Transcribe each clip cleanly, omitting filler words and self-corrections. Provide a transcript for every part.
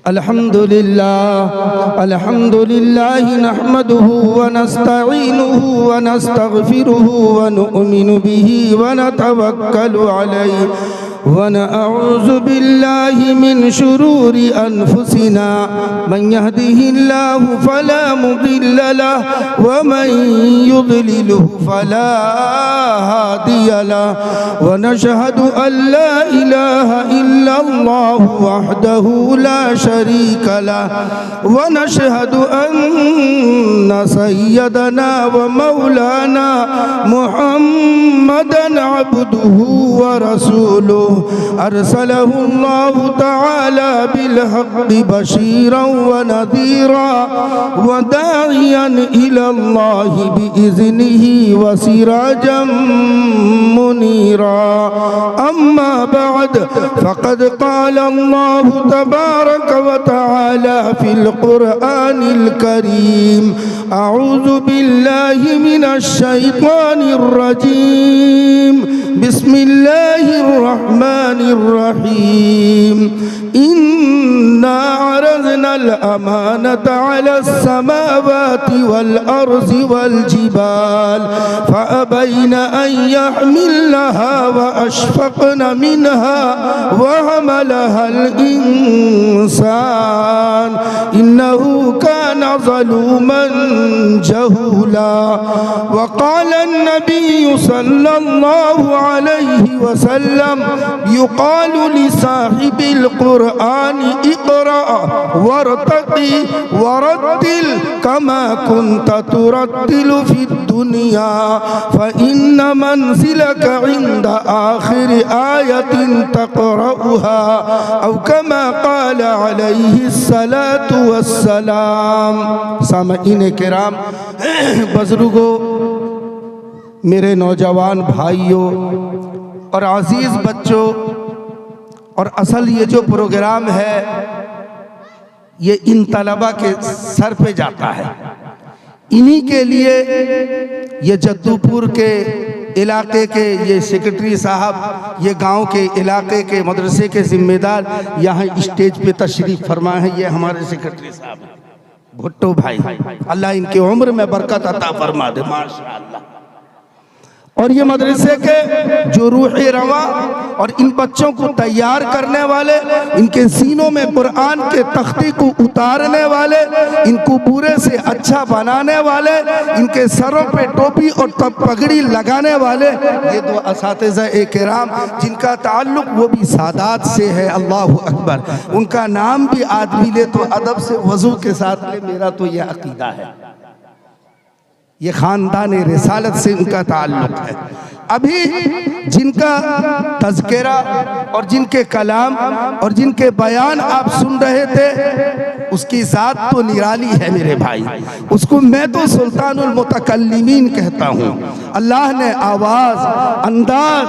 अल्हम्दुलिल्लाह नहमदुहु व नस्तईनुहु व नस्तगफिरुहु व नु'मिनु बिही व नतवक्कलु अलैहि व नअऊज़ु बिल्लाहि मिन शुरूरि अनफुसिना मन यहदिहिल्लाहु फला मुदिल्ल लहु व मन युद्लिलहु फला हादिय लहु व नशहदु अल्ला इलाहा इल्लल्लाहु वहदहु ला शरीक लहु व नशहदु अन्न सय्यदना व मौलाना मुहम्मदन अब्दुहु व रसूलुहु अरसलहुल्लाहु तआला बिलहक़्क़ि बशीरन व नज़ीरा व दाइयन इलल्लाहि बिइज़्निही व सिराजम मुनीरा अम्मा बअद फ़क़द क़ाल अल्लाहु तबारक व तआला फ़िल क़ुरआनिल करीम अऊज़ु बिल्लाहि मिनश शैतानिर रजीम बिस्मिल्लाहिर रहमानिर रहीम इन्ना अरज़नल अमानता अलस समावाति वल अर्ज़ि वल जिबाल फ़अबैन अन यहमिलनहा व अशफ़क़न मिनहा व हमलहल इंसान इन्नहु कान ज़लूमन जहूला व क़ाल अन्नबिय्यु सल्लल्लाहु अलैहि वसल्लम युक़ालु लिसाहिबिल क़ुरआन इक़रा वरतक़ी वरत्तिल कमा कुन्त तुरत्तिलु फ़िद दुनिया फ़इन्न मंज़िलक इंद आखिर आयतिन तक़रउहा औ कमा क़ाल अलैहिस्सलातु वस्सलाम। सामईन किराम, बुज़ुर्गों, मेरे नौजवान भाइयों और अजीज़ बच्चों, और असल ये जो प्रोग्राम है ये इन तलबा के सर पे जाता है। इन्हीं के लिए ये जद्दूपुर के इलाके के ये सेक्रेटरी साहब, ये गांव के इलाके के मदरसे के जिम्मेदार यहाँ स्टेज पे तशरीफ फरमा है। ये हमारे सेक्रेटरी साहब भुट्टो भाई, अल्लाह इनकी उम्र में बरकत अता फरमा दे माशाअल्लाह। और ये मदरसे के जो रूहे रवा और इन बच्चों को तैयार करने वाले, इनके सीनों में कुरान के तख्ती को उतारने वाले, इनको बुरे से अच्छा बनाने वाले, इनके सरों पे टोपी और पगड़ी लगाने वाले, ये दो असातिज़ा किराम जिनका ताल्लुक वो भी सादात से है। अल्लाहु अकबर। उनका नाम भी आदमी ले तो अदब से वज़ू के साथ ले। मेरा तो यह अकीदा है, ये ख़ानदान रिसालत से उनका ताल्लुक़ है। अभी जिनका तज़किरा और जिनके कलाम और जिनके बयान आप सुन रहे थे, उसकी ज़ात तो निराली है मेरे भाई। उसको मैं तो सुल्तानुल मुतकल्लिमीन कहता हूँ। अल्लाह ने आवाज़, अंदाज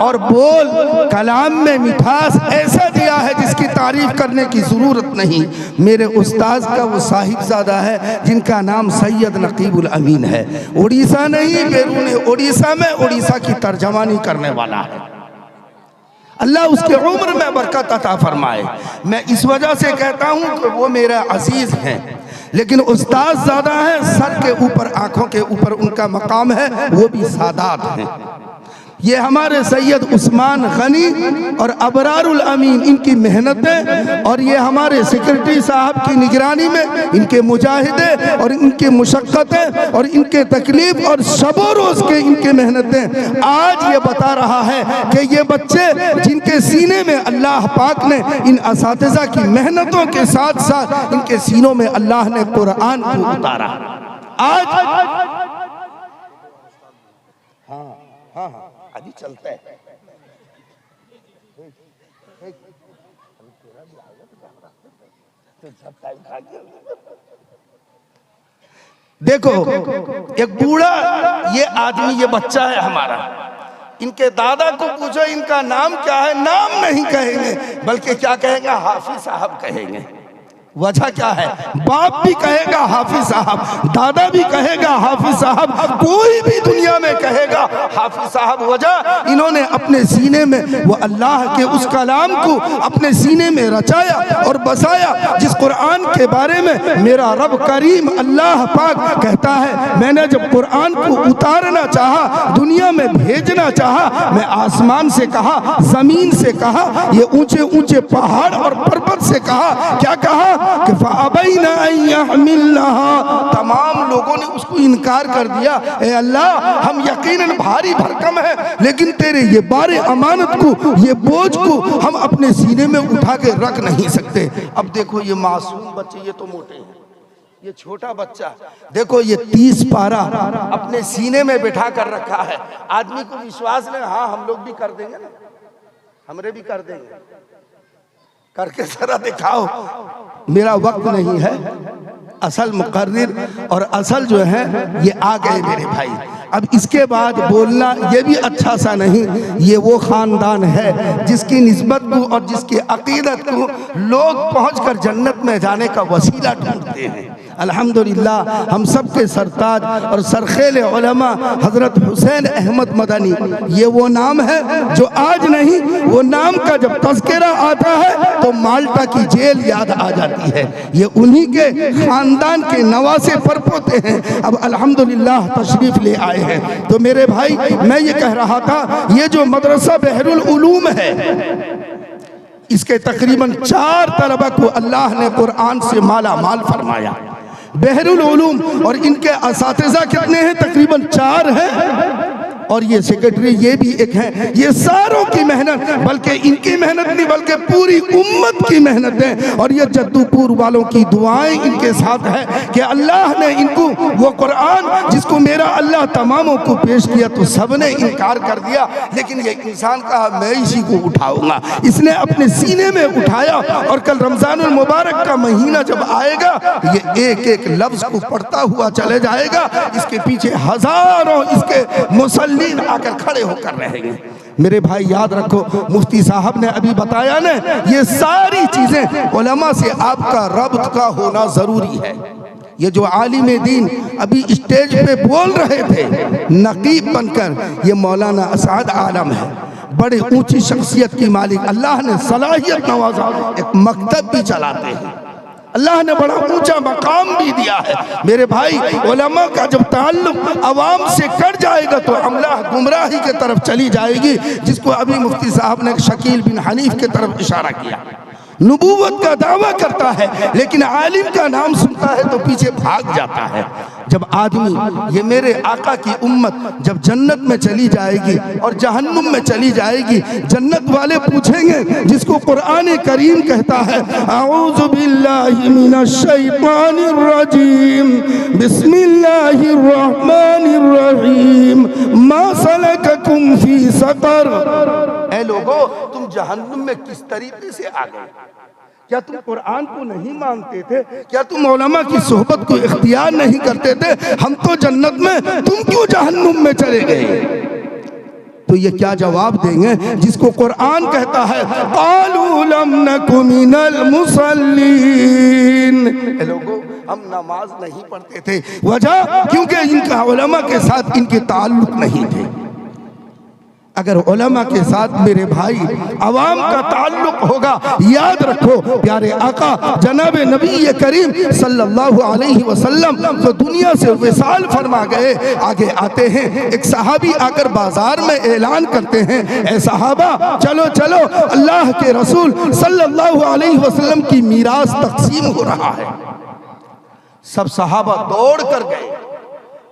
और बोल, कलाम में मिठास ऐसा दिया है जिसकी तारीफ़ करने की ज़रूरत नहीं। मेरे उस्ताद का वो साहिबजादा है जिनका नाम सैयद नकीबुल अमीन है। उड़ीसा नहीं, बैरून उड़ीसा में उड़ीसा की तर्जमानी करने वाला है। अल्लाह उसके उम्र में बरकत अता फरमाए। मैं इस वजह से कहता हूँ कि वो मेरा अजीज हैं, लेकिन उस्ताद ज़्यादा है, सर के ऊपर, आँखों के ऊपर उनका मकाम है, वो भी सादात हैं। ये हमारे सैयद उस्मान गनी और अबरारुल अमीन, इनकी मेहनतें और ये हमारे सेक्रेटरी साहब की निगरानी में इनके मुजाहिदे और इनके मुशक्क़तें और इनके तकलीफ और शबो रोज़ के इनके मेहनतें आज ये बता रहा है कि ये बच्चे जिनके सीने में अल्लाह पाक ने इन असातिज़ा की मेहनतों के साथ साथ इनके सीनों में अल्लाह ने कुरान को उतारा। आज हाँ अभी चलता है। देखो, एक बूढ़ा, ये आदमी, ये बच्चा है हमारा, इनके दादा को पूछो इनका नाम क्या है, नाम नहीं कहेंगे, बल्कि क्या कहेंगे, हाफिज साहब कहेंगे। वजह क्या है? बाप भी कहेगा हाफिज साहब, दादा भी कहेगा हाफिज साहब, कोई भी दुनिया में कहेगा हाफिज साहब। वजह, इन्होंने अपने सीने में वो अल्लाह के उस कलाम को अपने सीने में रचाया और बसाया, जिस कुरान के बारे में मेरा रब करीम अल्लाह पाक कहता है, मैंने जब कुरान को उतारना चाहा, दुनिया में भेजना चाहा, मैं आसमान से कहा, जमीन से कहा, ये ऊंचे ऊंचे पहाड़ और पर्वत से कहा, क्या कहा कि फ़अबैना अन यहमिलनहा, तमाम लोगों ने उसको इनकार कर दिया। ए अल्लाह, हम यकीनन भारी भरकम है, लेकिन तेरे ये बारे अमानत को, ये बोझ को हम अपने सीने में उठा के रख नहीं सकते। अब देखो ये मासूम बच्चे, ये तो मोटे हैं, ये छोटा बच्चा देखो, ये 30 पारा अपने सीने में बिठा कर रखा है। आदमी को विश्वास नहीं, हाँ हम लोग भी कर देंगे ना, हमरे भी कर देंगे, करके जरा दिखाओ। मेरा वक्त नहीं है, असल मुकर्रिर और असल जो है ये आ गए मेरे भाई। अब इसके बाद बोलना ये भी अच्छा सा नहीं। ये वो ख़ानदान है जिसकी निस्बत को और जिसकी अकीदत को लोग पहुंचकर जन्नत में जाने का वसीला ढूंढते हैं। अल्हम्दुलिल्लाह, हम सब के सरताज और सरखेल उलमा हज़रत हुसैन अहमद मदनी, ये वो नाम है जो आज नहीं, वो नाम का जब तज़किरा आता है तो माल्टा की जेल याद आ जाती है। ये उन्हीं के ख़ानदान के नवासे परपोते हैं। अब अल्हम्दुलिल्लाह तशरीफ़ ले आए हैं। तो मेरे भाई, मैं ये कह रहा था, ये जो मदरसा बहरुल उलूम है, इसके तकरीबन 4 तलबा को अल्लाह ने कुरान से माला माल फरमाया। बहरुल उलूम, और इनके असातिज़ा कितने हैं? तकरीबन 4 हैं, और ये सेक्रेटरी ये भी एक है। ये सारों की मेहनत, बल्कि इनकी मेहनत नहीं बल्कि पूरी उम्मत की मेहनत है। और ये जद्दूपुर वालों की दुआएं इनके साथ है कि अल्लाह ने इनको वो कुरान जिसको मेरा अल्लाह तमामों को पेश किया तो सबने इनकार कर दिया, लेकिन ये इंसान कहा मैं इसी को उठाऊंगा। इसने अपने सीने में उठाया, और कल रमजानुल मुबारक का महीना जब आएगा, ये एक एक लफ्ज को पढ़ता हुआ चले जाएगा। इसके पीछे हजारों इसके मुसल्ली आकर खड़े होकर रहेंगे। मेरे भाई याद रखो, मुफ्ती साहब ने अभी बताया ना, ये सारी चीजें उलमा से आपका रब्त का होना जरूरी है। ये जो आलिम दीन अभी स्टेज पे बोल रहे थे नकीब बनकर, ये मौलाना असाद आलम है, बड़े ऊंची शख्सियत की मालिक, अल्लाह ने सलाहियत नवाजा, एक मकतब भी चलाते हैं, अल्लाह ने बड़ा ऊंचा मकाम भी दिया है। मेरे भाई, उलमा का जब ताल्लुक अवाम से कट जाएगा तो अमला गुमराही की तरफ चली जाएगी, जिसको अभी मुफ्ती साहब ने शकील बिन हनीफ की तरफ इशारा किया। नबूवत का दावा करता है, लेकिन आलिम का नाम सुनता है तो पीछे भाग जाता है। जब आदमी, ये मेरे आका की उम्मत जब जन्नत में चली जाएगी और जहन्नुम में चली जाएगी, जन्नत वाले पूछेंगे, जिसको कुरान करीम कहता है, आऊज़ु बिल्लाहि मिनश शैतानिर रजीम, बिस्मिल्लाहिर रहमानिर रहीम, मा सलककुम फी सक़र। ऐ लोगो, तुम जहन्नुम में किस तरीके से आ गए? क्या तुम कुरान को नहीं मानते थे? क्या तुम उलमा की सोहबत को इख्तियार नहीं करते थे? हम तो जन्नत में, तुम क्यों जहन्नुम में चले गए? तो ये क्या जवाब देंगे जिसको कुरान कहता है, क़ालू लम नकु मिनल मुसल्लीन। लोगों, हम नमाज नहीं पढ़ते थे। वजह, क्योंकि इनका उलमा के साथ इनके ताल्लुक नहीं थे। अगर उलमा के साथ मेरे भाई अवाम का ताल्लुक होगा, याद रखो, प्यारे आका जनाब नबी करीम सल्लल्लाहु अलैहि वसल्लम तो दुनिया से विसाल फरमा गए। आगे आते हैं, एक सहाबी आकर बाजार में ऐलान करते हैं, ऐ सहाबा, चलो चलो, अल्लाह के रसूल सल्लल्लाहु अलैहि वसल्लम की मीरास तकसीम हो रहा है। सब सहाबा दौड़ कर गए,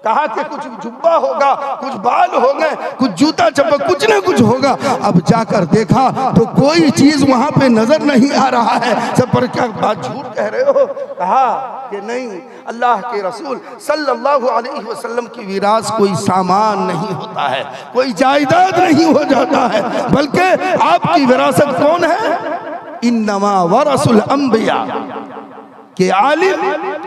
कहा कि कुछ जुब्बा होगा, कुछ बाल होंगे, कुछ जूता चप्पल, कुछ न कुछ होगा। अब जाकर देखा तो कोई चीज वहां पे नजर नहीं आ रहा है। सब पर क्या बात झूठ कह रहे हो? कहा कि नहीं, अल्लाह के रसूल सल्लल्लाहु अलैहि वसल्लम की विरासत कोई सामान नहीं होता है, कोई जायदाद नहीं हो जाता है, बल्कि आपकी विरासत कौन है? इन्नमा वरसुल अंबिया, के आलिम,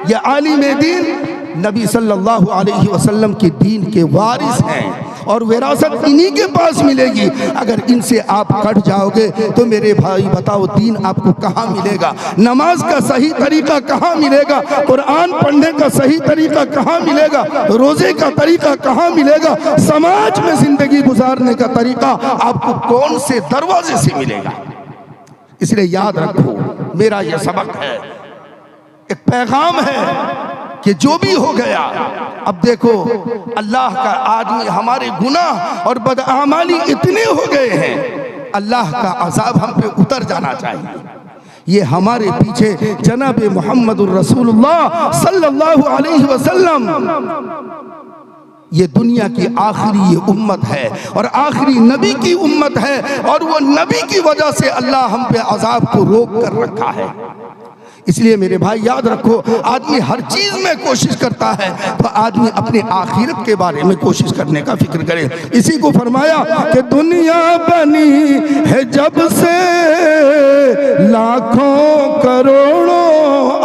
ये आलिम दीन नबी सल्लल्लाहु अलैहि वसल्लम के दीन के वारिस हैं। और विरासत इन्हीं के पास मिलेगी। अगर इनसे आप कट जाओगे तो मेरे भाई बताओ दीन आपको कहाँ मिलेगा, नमाज का सही तरीका कहाँ मिलेगा, कुरान पढ़ने का सही तरीका कहाँ मिलेगा, रोजे का तरीका कहाँ मिलेगा, समाज में जिंदगी गुजारने का तरीका आपको कौन से दरवाजे से मिलेगा। इसलिए याद रखो, मेरा यह सबक है, एक पैगाम है कि जो भी हो गया, अब देखो अल्लाह का आदमी, हमारे गुनाह और बदआमाली इतने हो गए हैं, अल्लाह का अजाब हम पे उतर जाना चाहिए। ये हमारे पीछे जनाब मोहम्मदुर रसूलुल्लाह सल्लल्लाहु अलैहि वसल्लम, ये दुनिया की आखिरी ये उम्मत है और आखिरी नबी की उम्मत है, और वो नबी की वजह से अल्लाह हम पे अजाब को रोक कर रखा है। इसलिए मेरे भाई याद रखो, आदमी हर चीज में कोशिश करता है तो आदमी अपने आखिरत के बारे में कोशिश करने का फिक्र करे। इसी को फरमाया कि दुनिया बनी है जब से लाखों करोड़ों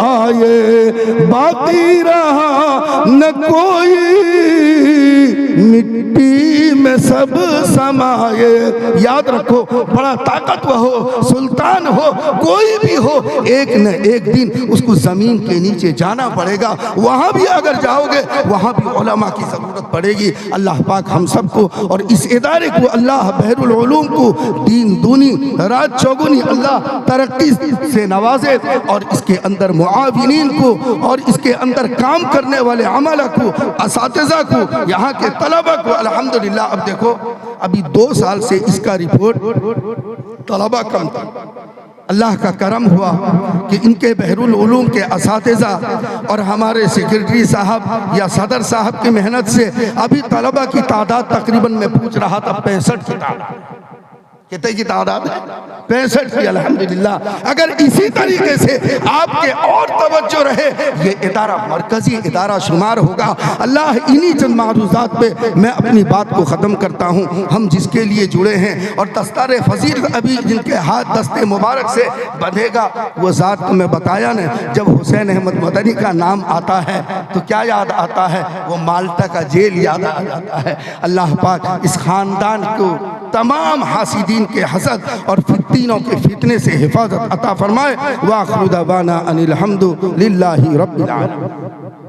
आए, बाकी रहा न कोई, मिट्टी में सब समाये। याद रखो, बड़ा ताकतवर हो, सुल्तान हो, कोई भी हो, एक न एक दिन उसको जमीन के नीचे जाना पड़ेगा। वहां भी अगर जाओगे वहां भी उलमा की जरूरत पड़ेगी। अल्लाह पाक हम सबको और इस इदारे को, अल्लाह बहरुल उलूम को दीन दूनी रात चौगुनी अल्लाह तरक्की से नवाजे, और इसके अंदर मुआविनीन को और इसके अंदर काम करने वाले अमला को, असातिज़ा को, यहाँ के तलबा को अल्हम्दुलिल्लाह। अब देखो, अभी 2 साल से इसका रिपोर्ट तलबा कम था, अल्लाह का करम हुआ कि इनके बहरुल उलूम के असातिज़ा और हमारे सेक्रेटरी साहब या सदर साहब की मेहनत से अभी तलबा की तादाद तकरीबन, मैं पूछ रहा था 65 की तादाद, कितने की तादाद है? 65 की। अल्हम्दुलिल्लाह, अगर इसी तरीके से आपके और तवज्जो रहे, ये इदारा मरकजी इदारा शुमार होगा। अल्लाह इन्हीं चंद मारूज़ात पे मैं अपनी बात को ख़त्म करता हूँ। हम जिसके लिए जुड़े हैं और दस्तार फजील अभी जिनके हाथ दस्ते मुबारक से बंधेगा, वो ज़ात को मैं बताया न, जब हुसैन अहमद मदनी का नाम आता है तो क्या याद आता है? वो माल्टा का जेल याद आ जाता है। अल्लाह पाक इस ख़ानदान को तमाम हासिदीन के हसद और फित्तीनों के फितने से हिफाजत अता फरमाए। व आखिरु दावाना अनिल हम्दुलिल्लाहि रब्बिल आलमीन।